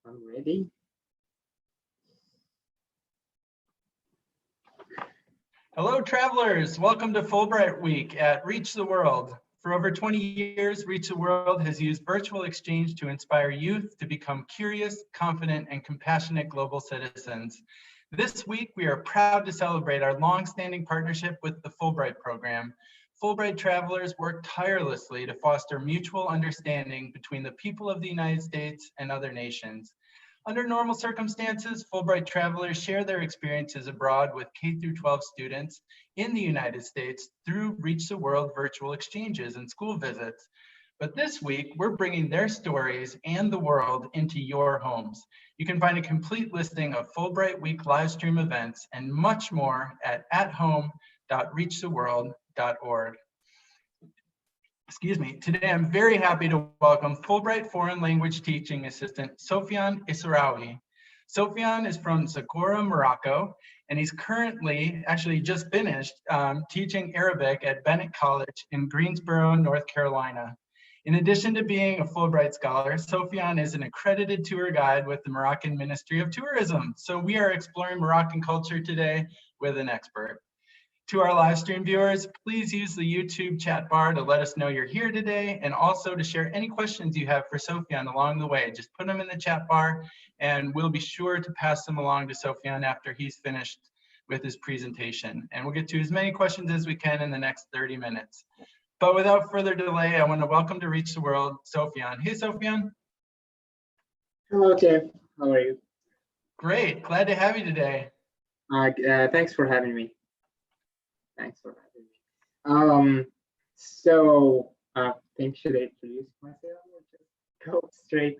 I'm ready. Hello, travelers. Welcome to Fulbright Week at Reach the World. For over 20 years, Reach the World has used virtual exchange to inspire youth to become curious, confident, and compassionate global citizens. This week, we are proud to celebrate our long-standing partnership with the Fulbright program. Fulbright travelers work tirelessly to foster mutual understanding between the people of the United States and other nations. Under normal circumstances, Fulbright travelers share their experiences abroad with K-12 students in the United States through Reach the World virtual exchanges and school visits. But this week, we're bringing their stories and the world into your homes. You can find a complete listing of Fulbright Week live stream events and much more at athome.reachtheworld.org. Excuse me. Today, I'm very happy to welcome Fulbright Foreign Language Teaching Assistant Sofyan Essarraoui. Sofyan is from Agadir, Morocco, and he's currently, actually just finished, teaching Arabic at Bennett College in Greensboro, North Carolina. In addition to being a Fulbright scholar, Sofyan is an accredited tour guide with the Moroccan Ministry of Tourism. So we are exploring Moroccan culture today with an expert. To our live stream viewers, please use the YouTube chat bar to let us know you're here today, and also to share any questions you have for Sofyan along the way. Just put them in the chat bar and we'll be sure to pass them along to Sofyan after he's finished with his presentation. And we'll get to as many questions as we can in the next 30 minutes. But without further delay, I want to welcome to Reach the World, Sofyan. Hey, Sofyan. Hello, Jeff. How are you? Great. Glad to have you today. Thanks for having me. I think should I introduce myself or just go straight?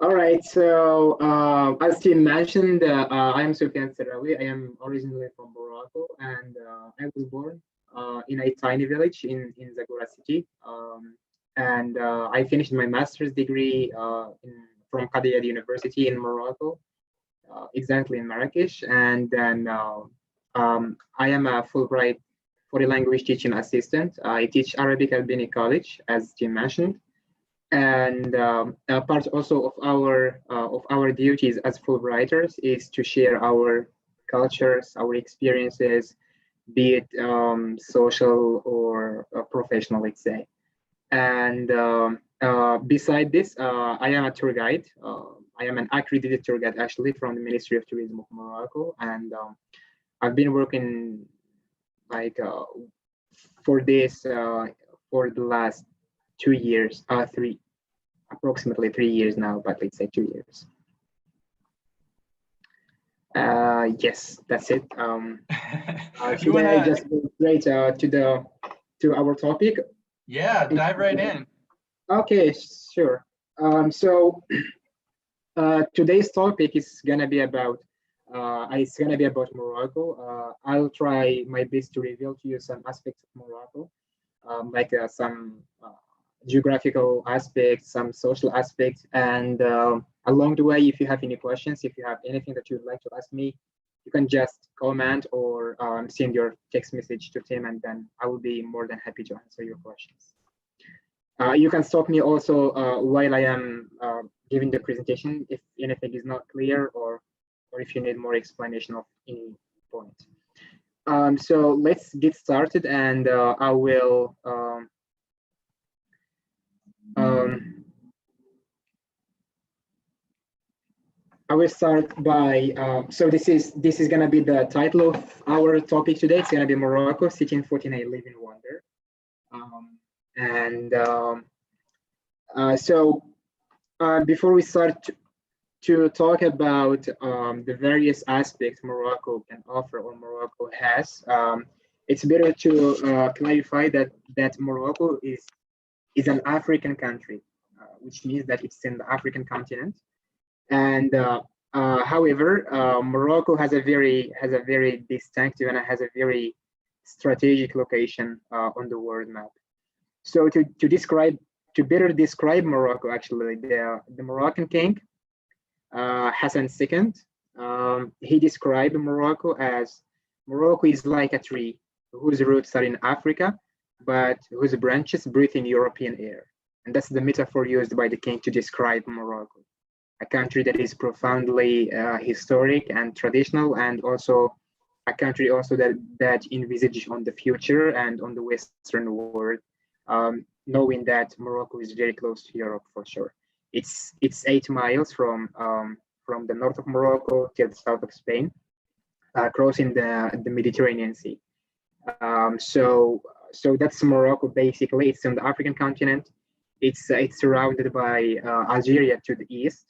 All right. So as Tim mentioned, I am Sofyan Essarraoui. I am originally from Morocco, and I was born in a tiny village in Zagora city. And I finished my master's degree from Agadir University in Morocco, exactly in Marrakesh, and then. I am a Fulbright foreign language teaching assistant. I teach Arabic at Bennett College, as Jim mentioned, and a part also of our duties as Fulbrighters is to share our cultures, our experiences, be it social or professional, let's say. And beside this, I am a tour guide. I am an accredited tour guide, actually, from the Ministry of Tourism of Morocco, and I've been working for this for the last 2 years, approximately 3 years now, but let's say 2 years. Yes, that's it. Should I just go straight to our topic? Yeah, dive right in. Okay, sure. So today's topic is gonna be about. It's going to be about Morocco. I'll try my best to reveal to you some aspects of Morocco, like some geographical aspects, some social aspects, and along the way, if you have any questions, if you have anything that you'd like to ask me, you can just comment or send your text message to Tim, and then I will be more than happy to answer your questions. You can stop me also while I am giving the presentation if anything is not clear or if you need more explanation of any point. So let's get started, and I will start by so this is going to be the title of our topic today. It's going to be Morocco, City in 49, Live in Wonder. So before we start to talk about the various aspects Morocco can offer or Morocco has, it's better to clarify that Morocco is an African country, which means that it's in the African continent. And however, Morocco has a very distinctive and has a very strategic location on the world map. So to better describe Morocco, actually, the Moroccan king, Hassan II, he described Morocco as Morocco is like a tree whose roots are in Africa, but whose branches breathe in European air. And that's the metaphor used by the king to describe Morocco. a country that is profoundly historic and traditional, and also a country also that envisages on the future and on the Western world, knowing that Morocco is very close to Europe for sure. It's 8 miles from the north of Morocco till the south of Spain, crossing the Mediterranean Sea. So that's Morocco basically. It's on the African continent. It's surrounded by Algeria to the east,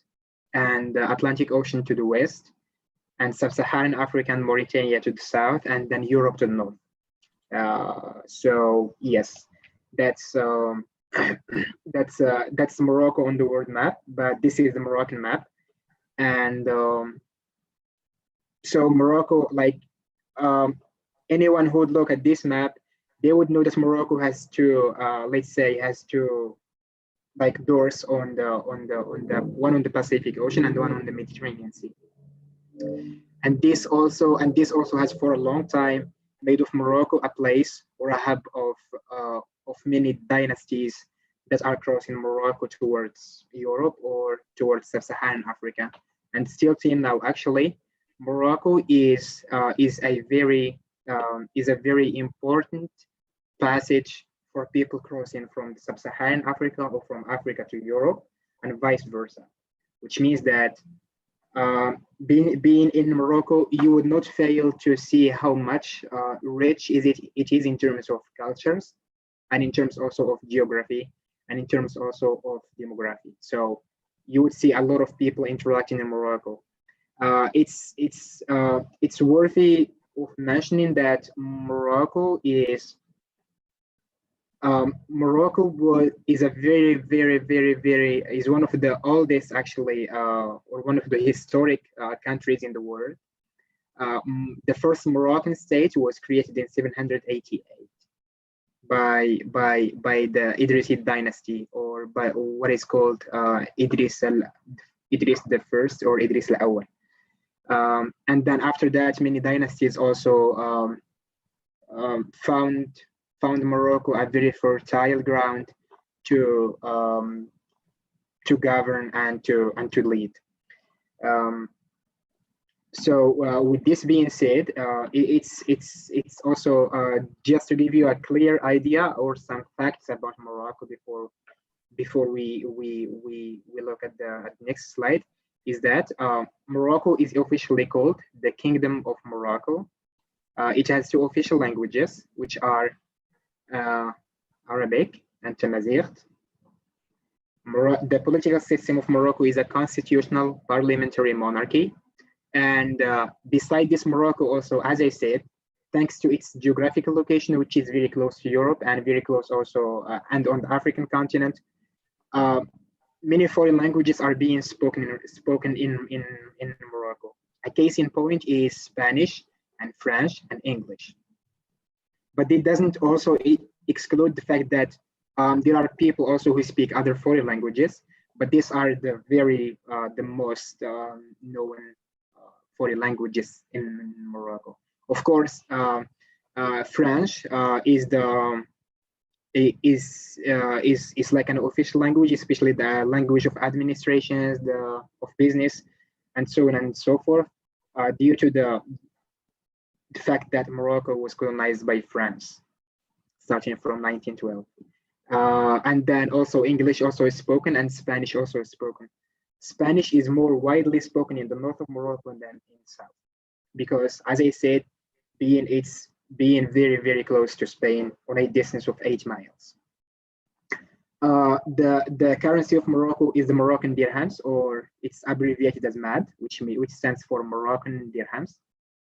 and the Atlantic Ocean to the west, and Sub-Saharan Africa and Mauritania to the south, and then Europe to the north. So yes, that's that's Morocco on the world map, but this is the Moroccan map. And so Morocco, like anyone who would look at this map, they would know that Morocco has two, let's say, has two like doors on the one on the Pacific Ocean and one on the Mediterranean Sea. And this also has for a long time made of Morocco a place or a hub of many dynasties that are crossing Morocco towards Europe or towards Sub-Saharan Africa. And still till now, actually, Morocco is a very important passage for people crossing from Sub-Saharan Africa or from Africa to Europe, and vice versa. Which means that being in Morocco, you would not fail to see how much rich it is in terms of cultures, and in terms also of geography, and in terms also of demography. So you would see a lot of people interacting in Morocco. It's worthy of mentioning that Morocco is is a very is one of the oldest actually, or one of the historic countries in the world. The first Moroccan state was created in 788 by the Idrisid dynasty, or by what is called Idris the First or Idris al-Awwal. And then after that, many dynasties also found Morocco a very fertile ground to govern and to lead. So with this being said, it's also just to give you a clear idea or some facts about Morocco before we look at the next slide, is that Morocco is officially called the Kingdom of Morocco. It has 2 official languages, which are Arabic and Tamazight. The political system of Morocco is a constitutional parliamentary monarchy. And beside this, Morocco also, as I said, thanks to its geographical location, which is very close to Europe and very close also, and on the African continent, many foreign languages are being spoken in Morocco. A case in point is Spanish and French and English. But it doesn't also exclude the fact that there are people also who speak other foreign languages, but these are the most known foreign languages in Morocco. Of course, French is like an official language, especially the language of administrations, of business, and so on and so forth, due to the fact that Morocco was colonized by France, starting from 1912. And then also English also is spoken, and Spanish also is spoken. Spanish is more widely spoken in the north of Morocco than in the south, because, as I said, being very close to Spain on a distance of 8 miles. The currency of Morocco is the Moroccan dirhams, or it's abbreviated as MAD, which stands for Moroccan dirhams.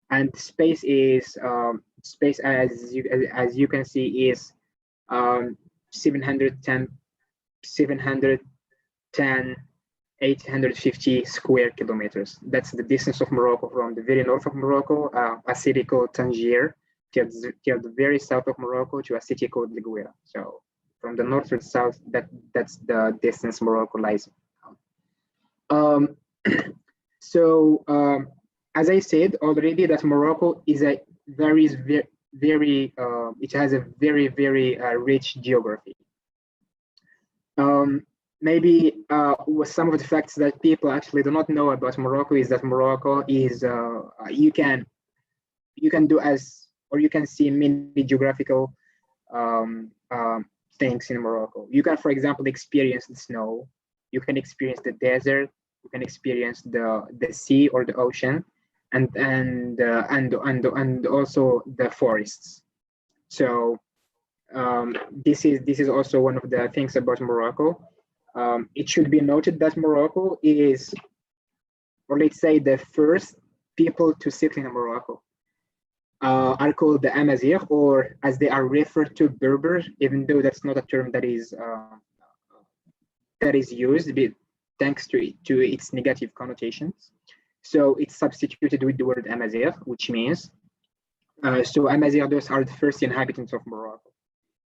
And space is as you can see is 850 square kilometers. That's the distance of Morocco from the very north of Morocco, a city called Tangier, till the very south of Morocco, to a city called Liguira. So from the north to the south, that's the distance Morocco lies. As I said already, that Morocco is it has a very rich geography. maybe with some of the facts that people actually do not know about Morocco is that Morocco is you can do as, or you can see many geographical things in Morocco. You can, for example, experience the snow. You can experience the desert. You can experience the sea or the ocean, and also the forests. So this is also one of the things about Morocco. It should be noted that Morocco is, or let's say, the first people to settle in Morocco are called the Amazigh, or as they are referred to, Berbers, even though that's not a term that is used, thanks to its negative connotations. So it's substituted with the word Amazigh, which means so Amazigh, those are the first inhabitants of Morocco.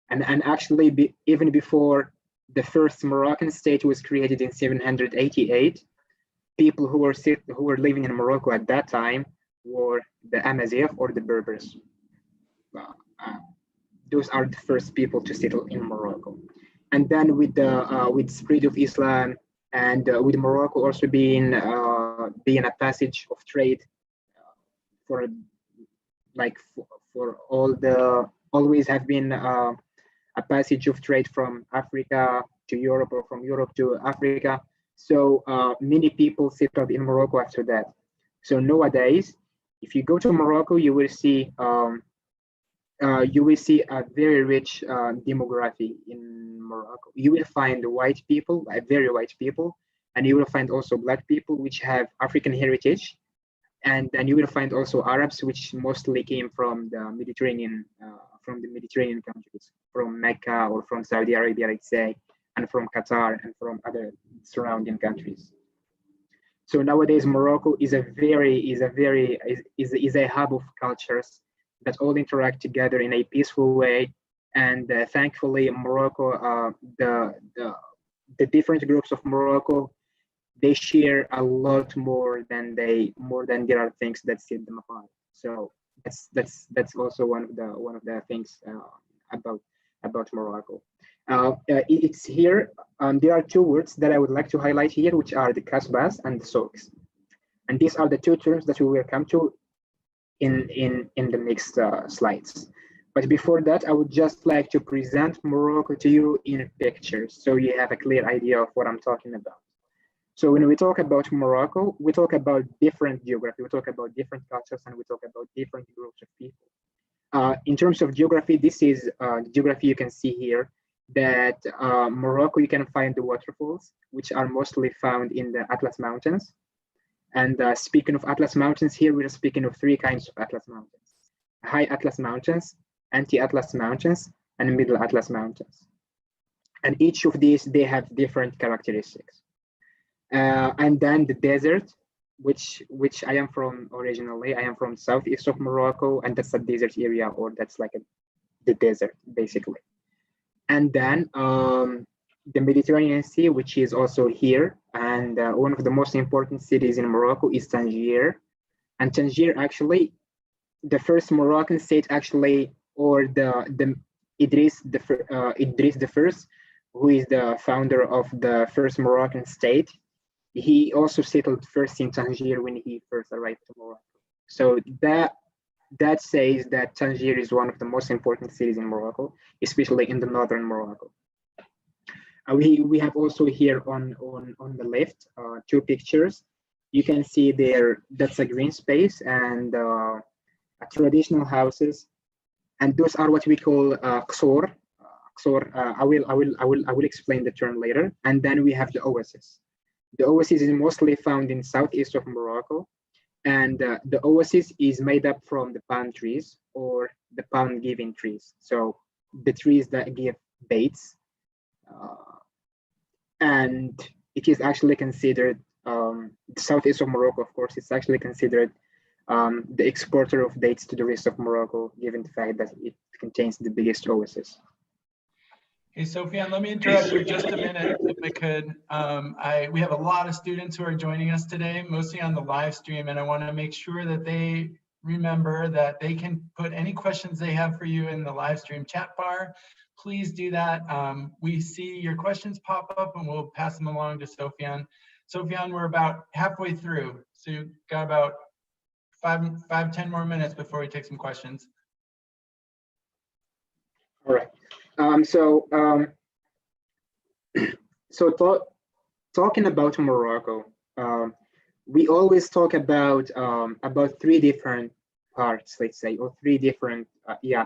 And actually, even before the first Moroccan state was created in 788, people who were living in Morocco at that time were the Amazigh or the Berbers. Those are the first people to settle in Morocco. And then with the spread of Islam, and with Morocco also being a passage of trade for always have been a passage of trade from Africa to Europe, or from Europe to Africa. So many people settled in Morocco after that. So nowadays, if you go to Morocco, you will see a very rich demography in Morocco. You will find white people, very white people, and you will find also black people which have African heritage. And then you will find also Arabs, which mostly came from the Mediterranean countries, from Mecca or from Saudi Arabia, let's say, and from Qatar and from other surrounding countries. So nowadays, Morocco is a hub of cultures that all interact together in a peaceful way. And thankfully, Morocco, the different groups of Morocco, they share a lot more than there are things that set them apart. So that's also one of the things about Morocco. It's here. There are two words that I would like to highlight here, which are the kasbahs and the souks, and these are the two terms that we will come to in the next slides. But before that, I would just like to present Morocco to you in pictures, so you have a clear idea of what I'm talking about. So when we talk about Morocco, we talk about different geography, we talk about different cultures, and we talk about different groups of people. In terms of geography, this is geography you can see here, that Morocco, you can find the waterfalls, which are mostly found in the Atlas Mountains. And speaking of Atlas Mountains, here we're speaking of three kinds of Atlas Mountains: High Atlas Mountains, Anti-Atlas Mountains, and Middle Atlas Mountains. And each of these, they have different characteristics. And then the desert, which I am from originally. I am from southeast of Morocco, and that's a desert area, or that's like the desert, basically. And then the Mediterranean Sea, which is also here. And one of the most important cities in Morocco is Tangier. And Tangier, actually, the first Moroccan state, actually, or the Idris the First, who is the founder of the first Moroccan state, he also settled first in Tangier when he first arrived to Morocco. So that says that Tangier is one of the most important cities in Morocco, especially in the northern Morocco. We have also here on the left two pictures. You can see there, that's a green space and traditional houses, and those are what we call qsor. I will explain the term later. And then we have the oasis. The oasis is mostly found in southeast of Morocco, and the oasis is made up from the palm trees, or the palm-giving trees. So the trees that give dates, and it is actually considered, the southeast of Morocco, of course, it's actually considered the exporter of dates to the rest of Morocco, given the fact that it contains the biggest oasis. Hey, Sofyan, let me interrupt for just a minute, if I could. We have a lot of students who are joining us today, mostly on the live stream, and I want to make sure that they remember that they can put any questions they have for you in the live stream chat bar. Please do that. We see your questions pop up and we'll pass them along to Sofyan. Sofyan, we're about halfway through, so you've got about 10 more minutes before we take some questions. All right. Talking about Morocco, we always talk about three different parts, let's say, or three different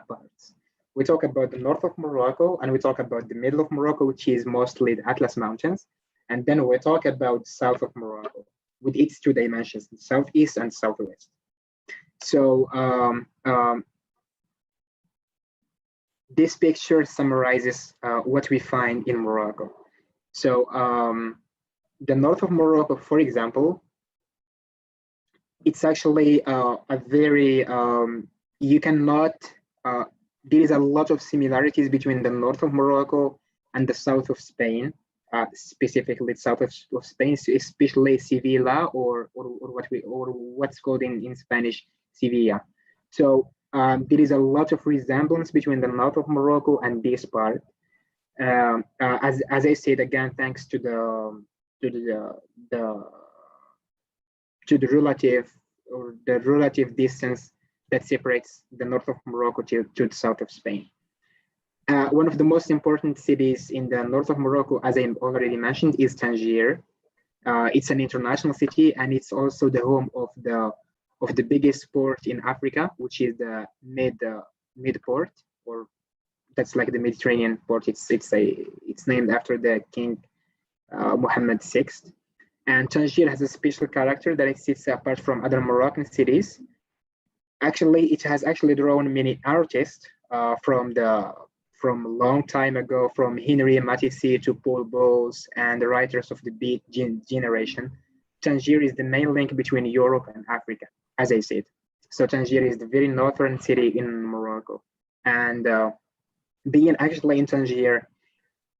parts. We talk about the north of Morocco, and we talk about the middle of Morocco, which is mostly the Atlas Mountains, and then we talk about south of Morocco with its two dimensions, the southeast and southwest. So this picture summarizes what we find in Morocco. So the north of Morocco, for example, it's actually a very, you cannot, there is a lot of similarities between the north of Morocco and the south of Spain, specifically south of Spain, especially Sevilla or what's called in Spanish, Sevilla. So there is a lot of resemblance between the north of Morocco and this part. As I said again, thanks to the relative distance that separates the north of Morocco to the south of Spain. One of the most important cities in the north of Morocco, as I already mentioned, is Tangier. It's an international city, and it's also the home of the biggest port in Africa, which is the Mid Port, or that's like the Mediterranean port. It's named after the King Mohammed VI. And Tangier has a special character that it sits apart from other Moroccan cities. Actually, it has actually drawn many artists from a long time ago, from Henri Matisse to Paul Bowles and the writers of the Beat generation. Tangier is the main link between Europe and Africa, as I said. So Tangier is the very northern city in Morocco. And being actually in Tangier,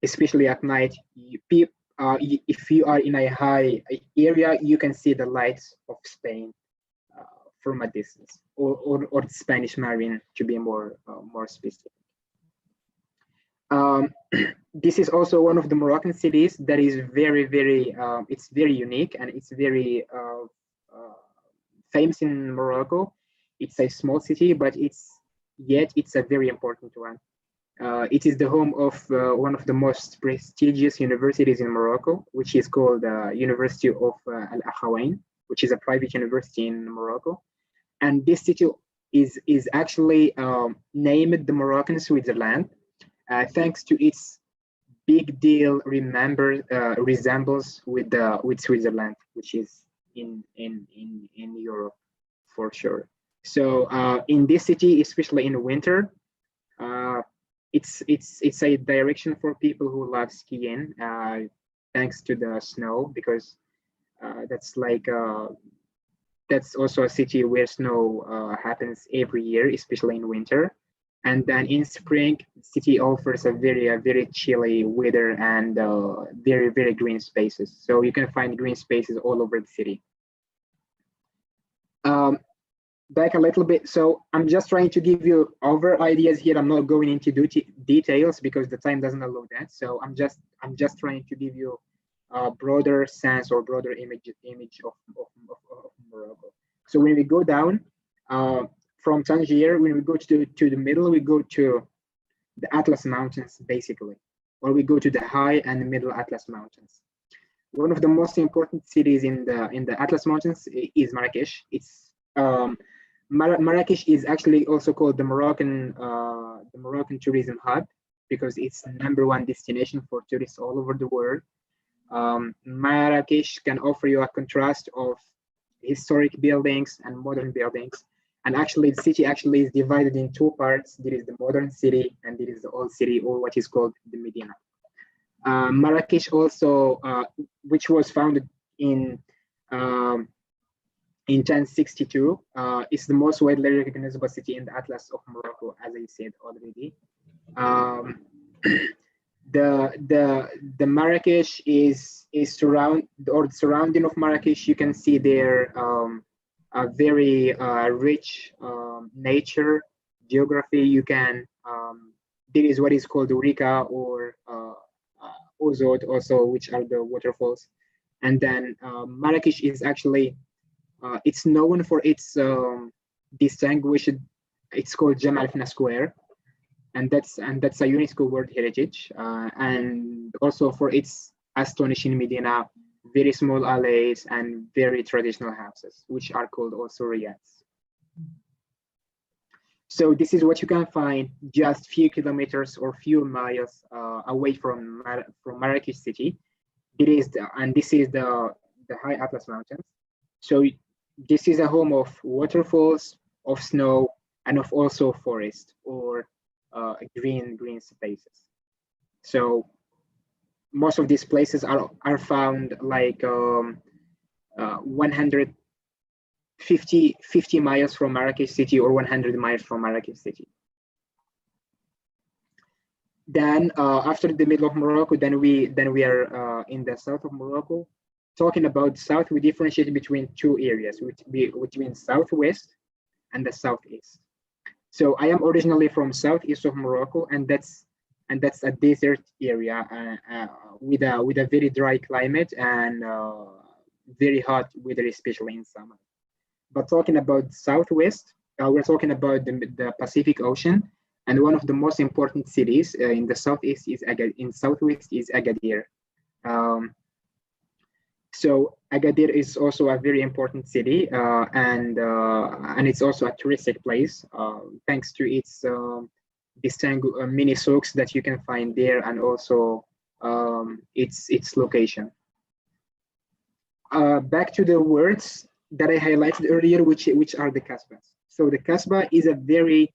especially at night, if you are in a high area, you can see the lights of Spain from a distance, or the Spanish Marine, to be more specific. This is also one of the Moroccan cities that is it's very unique, and it's very famous in Morocco. It's a small city, but it's a very important one. It is the home of one of the most prestigious universities in Morocco, which is called University of Al Akhawain, which is a private university in Morocco. And this city is actually named the Moroccan Switzerland, thanks to its big deal resembles with Switzerland, which is in Europe for sure. So in this city, especially in winter, it's a direction for people who love skiing, thanks to the snow, because that's also a city where snow happens every year, especially in winter. And then in spring, the city offers a very chilly weather and very green spaces. So you can find green spaces all over the city. Back a little bit. So I'm just trying to give you over ideas here. I'm not going into details because the time doesn't allow that. So I'm just trying to give you a broader sense or broader image of Morocco. So when we go down from Tangier, when we go to the middle, we go to the Atlas Mountains basically, or we go to the high and middle Atlas Mountains. One of the most important cities in the Atlas Mountains is Marrakesh. It's Marrakesh is actually also called the Moroccan tourism hub because it's the #1 destination for tourists all over the world. Marrakesh can offer you a contrast of historic buildings and modern buildings. And actually, the city actually is divided in two parts. There is the modern city and there is the old city, or what is called the Medina. Marrakesh also, which was founded in 1062, is the most widely recognizable city in the Atlas of Morocco, as I said already. The Marrakesh is the surrounding of Marrakesh. You can see there a very rich nature, geography. You can, there is what is called Eureka or Ozod also, which are the waterfalls. And then Marrakesh is actually, it's known for its distinguished, it's called Jamal Fna Square. And that's a UNESCO World Heritage, and also for its astonishing Medina, very small alleys and very traditional houses, which are called also riads. So this is what you can find just few kilometers or few miles away from Marrakesh city. It is this is the High Atlas Mountains. So this is a home of waterfalls, of snow, and of also forest or green spaces. So most of these places are found like 150 miles from Marrakesh city or 100 miles from Marrakesh city. Then after the middle of Morocco, then we are in the south of Morocco. Talking about south, we differentiate between two areas, between southwest and the southeast. So I am originally from southeast of Morocco, and that's a desert area with a very dry climate and very hot weather, especially in summer. But talking about southwest, we're talking about the Pacific Ocean, and one of the most important cities in the southeast is southwest is Agadir. So Agadir is also a very important city, and it's also a touristic place, thanks to its mini souks that you can find there, and also its location. Back to the words that I highlighted earlier, which are the kasbahs. So the kasbah is a very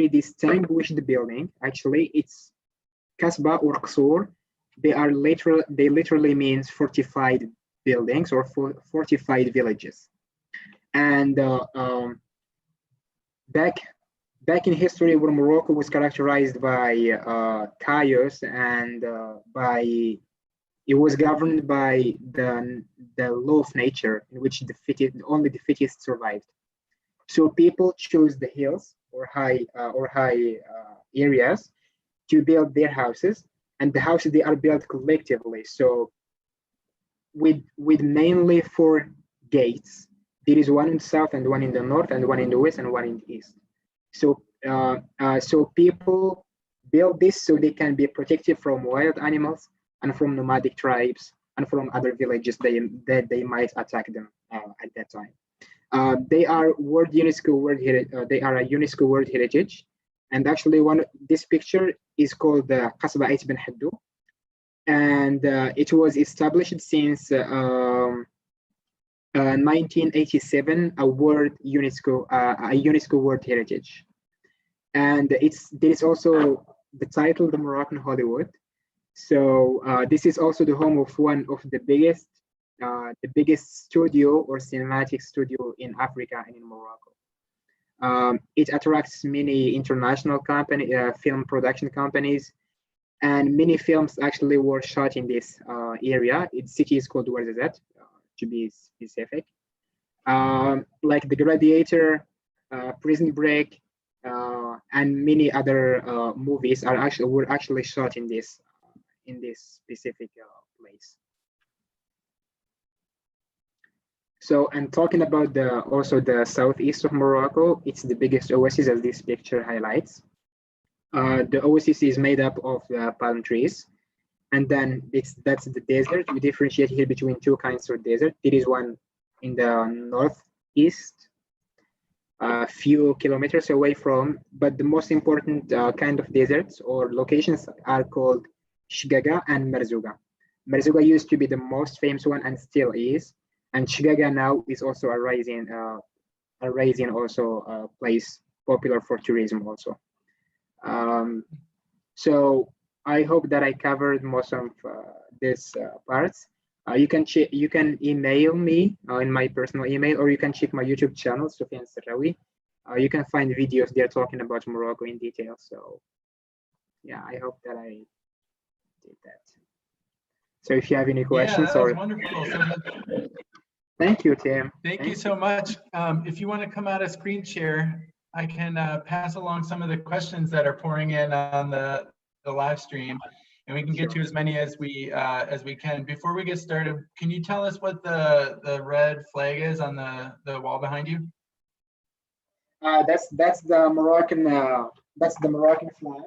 distinguished building. Actually, it's kasbah or qsur. They literally means fortified buildings or fortified villages. And back in history, where Morocco was characterized by chaos and it was governed by the law of nature, in which only the fittest survived. So people chose the hills or high areas to build their houses, and the houses, they are built collectively. So with mainly 4 gates. There is one in the south and one in the north and one in the west and one in the east. So so people build this so they can be protected from wild animals and from nomadic tribes and from other villages that they might attack them at that time. They are a UNESCO World Heritage, and actually this picture is called the Qasba Ait bin Haddu, and it was established since 1987, a UNESCO World Heritage, and there is also the title, the Moroccan Hollywood. So this is also the home of one of the biggest studio or cinematic studio in Africa and in Morocco. It attracts many international film production companies, and many films actually were shot in this area. Its city is called Ouarzazate, to be specific. Like The Gladiator, Prison Break, and many other movies were actually shot in this specific place. So, and talking about also the southeast of Morocco, it's the biggest oasis, as this picture highlights. The oasis is made up of palm trees, and then that's the desert. We differentiate here between 2 kinds of desert. There is one in the northeast, a few kilometers away from, but the most important kind of deserts or locations are called Shgaga and Merzouga. Merzouga used to be the most famous one and still is, and Shgaga now is also a rising place popular for tourism also. So I hope that I covered most of these parts. You can email me in my personal email, or you can check my YouTube channel, Sofyan Essarraoui. You can find videos there talking about Morocco in detail. So yeah, I hope that I did that. So if you have any questions, yeah, that was wonderful. Thank you, Tim. Thank you so much. If you want to come out of screen share, I can pass along some of the questions that are pouring in on the live stream, and we can get to as many as we can. Before we get started, can you tell us what the red flag is on the wall behind you? That's the Moroccan that's the Moroccan flag.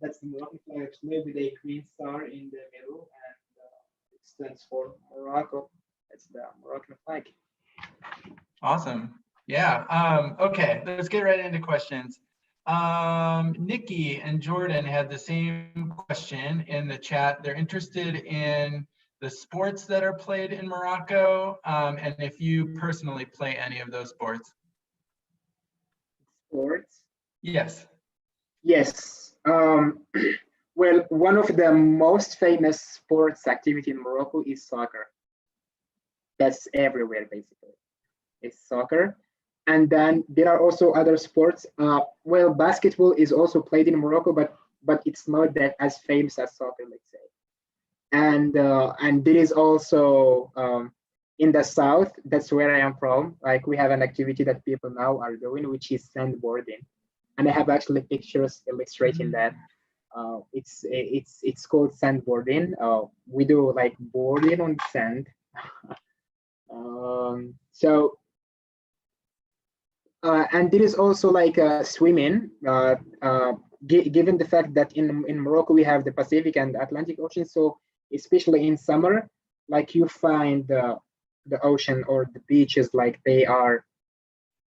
That's the Moroccan flag actually, with a green star in the middle, and it stands for Morocco. That's the Moroccan flag. Awesome. Yeah. Okay, let's get right into questions. Nikki and Jordan had the same question in the chat. They're interested in the sports that are played in Morocco, and if you personally play any of those sports. Sports? Yes. Yes. Well, one of the most famous sports activity in Morocco is soccer. That's everywhere, basically. It's soccer. And then there are also other sports. Well, basketball is also played in Morocco, but it's not that as famous as soccer, let's say. And there is also in the south, that's where I am from. Like, we have an activity that people now are doing, which is sandboarding. And I have actually pictures illustrating that. It's called sandboarding. We do like boarding on sand. And there is also like swimming. Given the fact that in Morocco we have the Pacific and Atlantic Ocean, so especially in summer, like, you find the ocean or the beaches, like, they are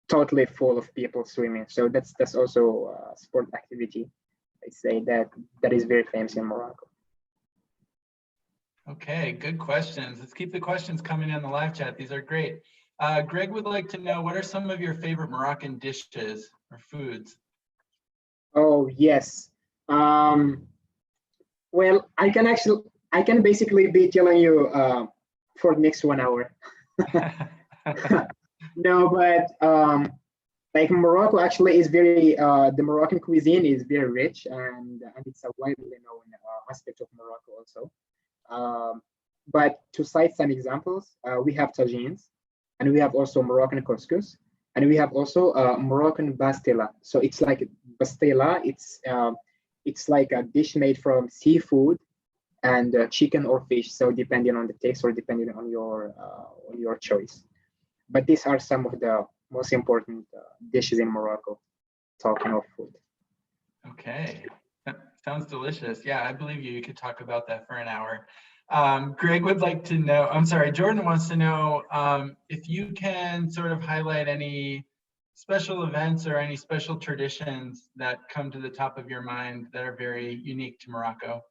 totally full of people swimming. So that's also a sport activity, I say, that is very famous in Morocco. Okay, good questions. Let's keep the questions coming in the live chat. These are great. Greg would like to know, what are some of your favorite Moroccan dishes or foods? Oh, yes. Well, I can basically be telling you for the next 1 hour. No, but like, Morocco actually is very, the Moroccan cuisine is very rich, and it's a widely known aspect of Morocco also. But to cite some examples, we have tagines, and we have also Moroccan couscous, and we have also Moroccan pastela. So it's like pastela. It's like a dish made from seafood and chicken or fish. So depending on the taste or depending on your choice. But these are some of the most important dishes in Morocco, talking of food. Okay, that sounds delicious. Yeah, I believe you. You could talk about that for an hour. Greg would like to know, I'm sorry, Jordan wants to know if you can sort of highlight any special events or any special traditions that come to the top of your mind that are very unique to Morocco.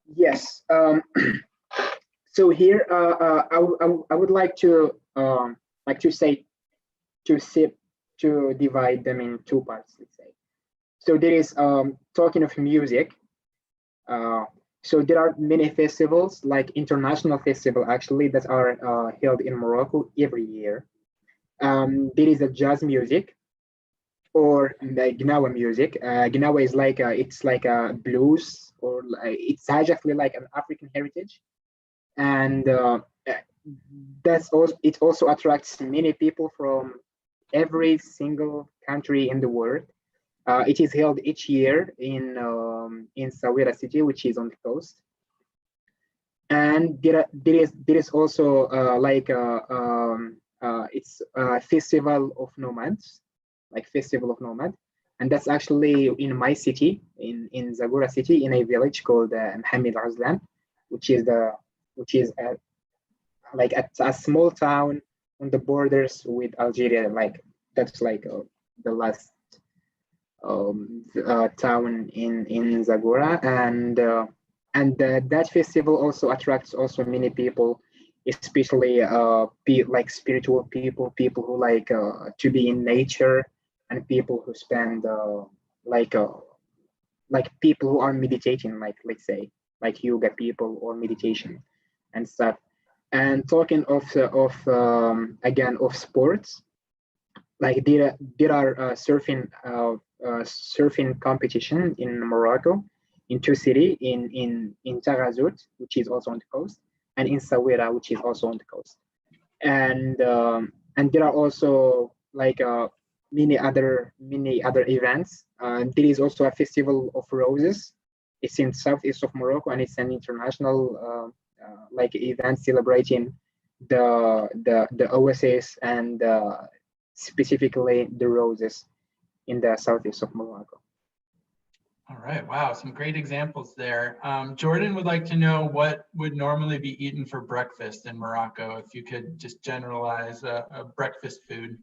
Yes. So here, I would like to divide them in two parts, let's say. So there is talking of music. So there are many festivals, like international festival actually, that are held in Morocco every year. There is a jazz music, or the Gnawa music. Gnawa is like it's like a blues, or it's actually like an African heritage, and it also attracts many people from every single country in the world. It is held each year in Essaouira city, which is on the coast. And there is also it's a festival of nomads, like Festival of Nomad, and that's actually in my city, in Zagora city, in a village called Mohamed Al-Azlan, which is like a small town on the borders with Algeria. Like, that's like the last town in Zagora, and that festival also attracts also many people, especially like spiritual people who like to be in nature, and people who spend like people who are meditating, like, let's say, like yoga people or meditation and stuff. And talking of again of sports, like there are surfing competition in Morocco, in two cities, in Taghazout, which is also on the coast, and in Sawira, which is also on the coast. And there are also like many other events. There is also a festival of roses. It's in southeast of Morocco, and it's an international like event celebrating the oasis and specifically the roses in the southeast of Morocco. All right, wow, some great examples there. Jordan would like to know what would normally be eaten for breakfast in Morocco, if you could just generalize a breakfast food.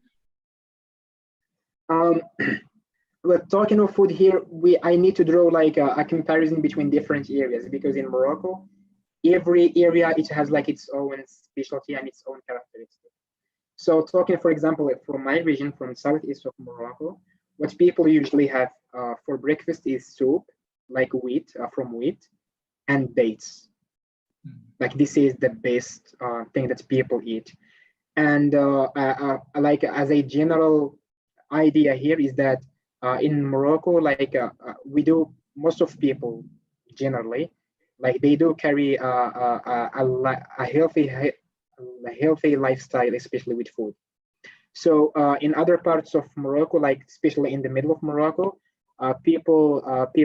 We're talking of food here. I need to draw like a comparison between different areas, because in Morocco, every area it has like its own specialty and its own characteristic. So talking, for example, from my region, from southeast of Morocco, what people usually have for breakfast is soup, like wheat, from wheat, and dates. Like this is the best thing that people eat. And like as a general idea here is that in Morocco, like we do, most of people generally, like they do carry a healthy lifestyle, especially with food. So in other parts of Morocco, like especially in the middle of Morocco, people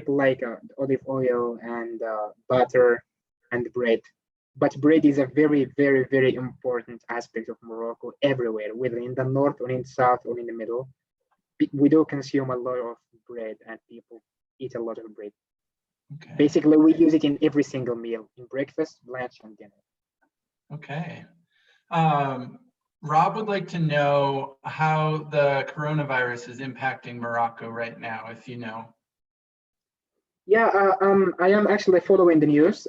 like olive oil and butter and bread. But bread is a very, very, very important aspect of Morocco everywhere, whether in the north or in the south or in the middle. We do consume a lot of bread, and people eat a lot of bread. Okay. Basically, we use it in every single meal, in breakfast, lunch, and dinner. Okay. Rob would like to know how the coronavirus is impacting Morocco right now, if you know. Yeah, I am actually following the news.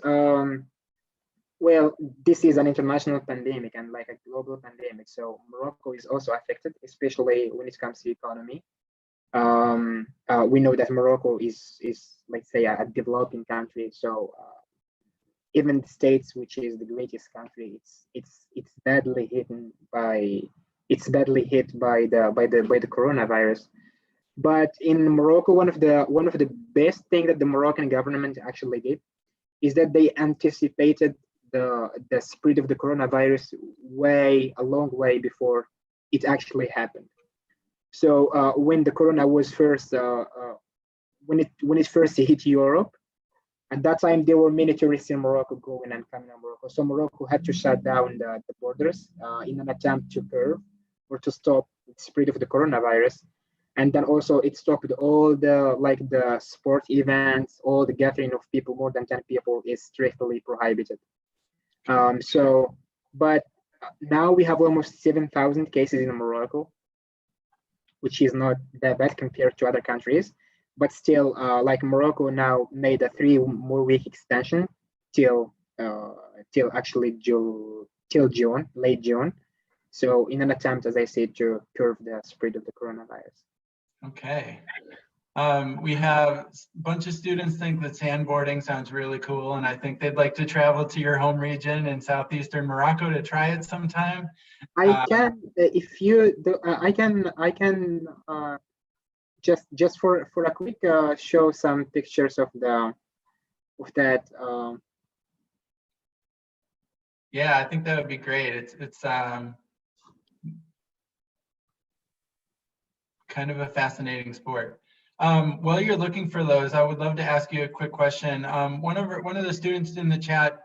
Well, this is an international pandemic and like a global pandemic. So Morocco is also affected, especially when it comes to economy. We know that Morocco is let's say a developing country. So even the States, which is the greatest country, it's badly hit by the coronavirus. But in Morocco, one of the best thing that the Moroccan government actually did is that they anticipated the spread of the coronavirus a long way before it actually happened. So when the corona was first when it first hit Europe, at that time there were many tourists in Morocco going and coming to Morocco. So Morocco had to shut down the borders in an attempt to curb or to stop the spread of the coronavirus. And then also it stopped all the sport events, all the gathering of people, more than 10 people is strictly prohibited. But now we have almost 7,000 cases in Morocco, which is not that bad compared to other countries. But still, like Morocco now made a 3 more week extension till actually till June, late June. So in an attempt, as I said, to curb the spread of the coronavirus. Okay. We have a bunch of students think that sandboarding sounds really cool, and I think they'd like to travel to your home region in southeastern Morocco to try it sometime. I can, if you do, I can just for a quick show some pictures of that. Yeah, I think that would be great. It's kind of a fascinating sport. While you're looking for those, I would love to ask you a quick question. One of the students in the chat,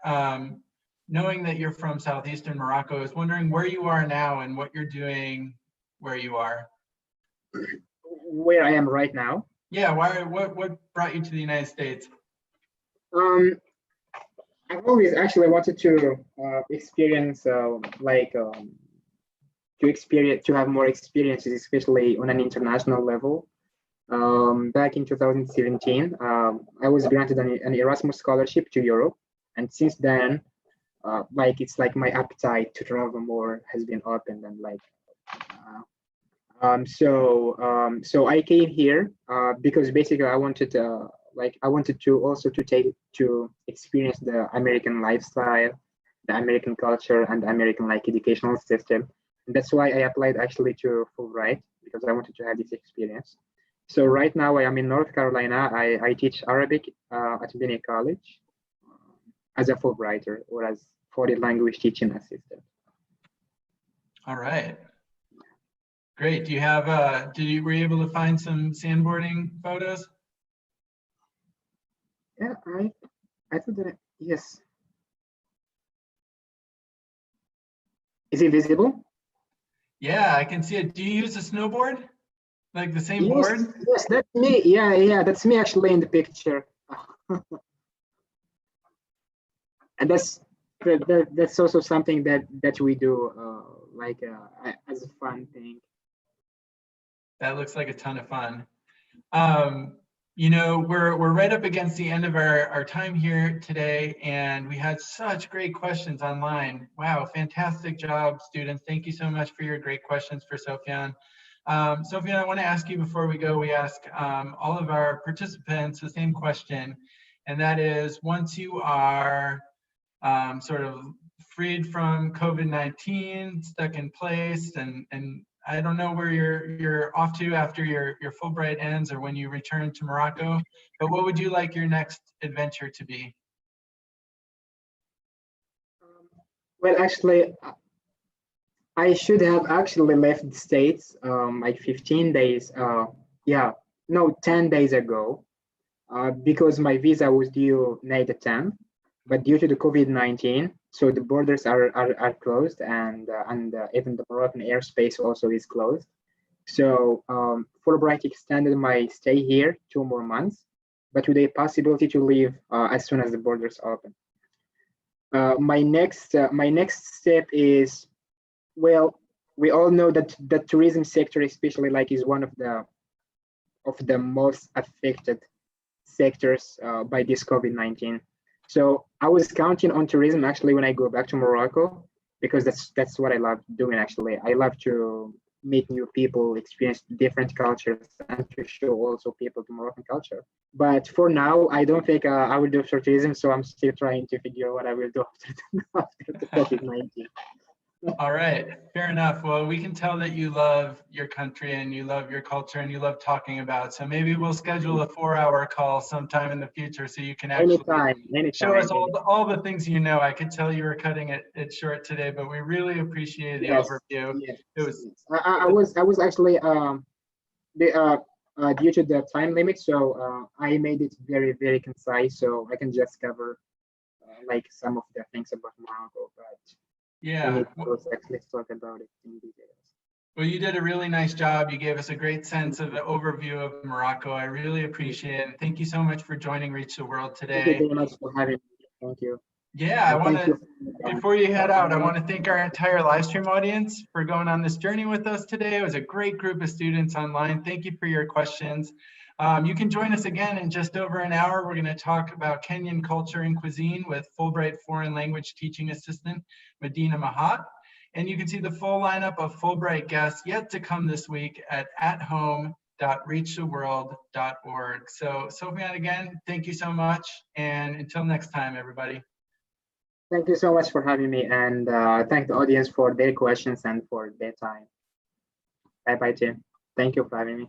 knowing that you're from southeastern Morocco, is wondering where you are now and what you're doing where you are. Where I am right now? Yeah, what brought you to the United States? I've always actually wanted to experience to have more experiences, especially on an international level. Back in 2017, I was granted an Erasmus scholarship to Europe, and since then, it's like my appetite to travel more has been opened, and so I came here because basically I wanted to also to experience the American lifestyle, the American culture, and the American educational system. And that's why I applied actually to Fulbright, because I wanted to have this experience. So right now I am in North Carolina. I teach Arabic at Bini College as a Fulbrighter or as foreign language teaching assistant. All right. Great. Do you have, were you able to find some sandboarding photos? Yeah, I thought that, yes. Is it visible? Yeah, I can see it. Do you use a snowboard? Like the same Yes, board? yes, that's me. Yeah, that's me actually in the picture. And that's also something that we do as a fun thing. That looks like a ton of fun. You know, we're right up against the end of our time here today, and we had such great questions online. Wow, fantastic job, students. Thank you so much for your great questions for Sofyan. Sofyan, I want to ask you before we go, we ask all of our participants the same question, and that is, once you are sort of freed from COVID-19, stuck in place, and I don't know where you're off to after your Fulbright ends or when you return to Morocco, but what would you like your next adventure to be? Well, actually, I should have actually left the States like 15 days, 10 days ago, because my visa was due May the 10th, but due to the COVID-19, so the borders are closed, and even the Moroccan airspace also is closed. So Fulbright extended my stay here 2 more months, but with a possibility to leave as soon as the borders open. My next step is, well, we all know that the tourism sector, especially, like, is one of the most affected sectors by this COVID-19. So I was counting on tourism actually when I go back to Morocco, because that's what I love doing. Actually, I love to meet new people, experience different cultures, and to show also people the Moroccan culture. But for now, I don't think I will do for tourism. So I'm still trying to figure out what I will do after the COVID-19. All right, fair enough. Well, we can tell that you love your country and you love your culture and you love talking about it. So maybe we'll schedule a 4-hour call sometime in the future so you can actually show us all the things you know. I could tell you were cutting it short today, but we really appreciated the overview. Yes, it was. I was actually due to the time limit, so I made it very, very concise, so I can just cover like some of the things about Morocco, but yeah, let's talk about it in details. Well, you did a really nice job. You gave us a great sense of the overview of Morocco. I really appreciate it. And thank you so much for joining Reach the World today. Thank you very much for having me. Thank you. Yeah, I want to, before you head out, I want to thank our entire live stream audience for going on this journey with us today. It was a great group of students online. Thank you for your questions. You can join us again in just over an hour. We're going to talk about Kenyan culture and cuisine with Fulbright Foreign Language Teaching Assistant, Medina Mahat. And you can see the full lineup of Fulbright guests yet to come this week at athome.reachtheworld.org. So Sofyan, again, thank you so much. And until next time, everybody. Thank you so much for having me, and thank the audience for their questions and for their time. Bye-bye, Tim. Thank you for having me.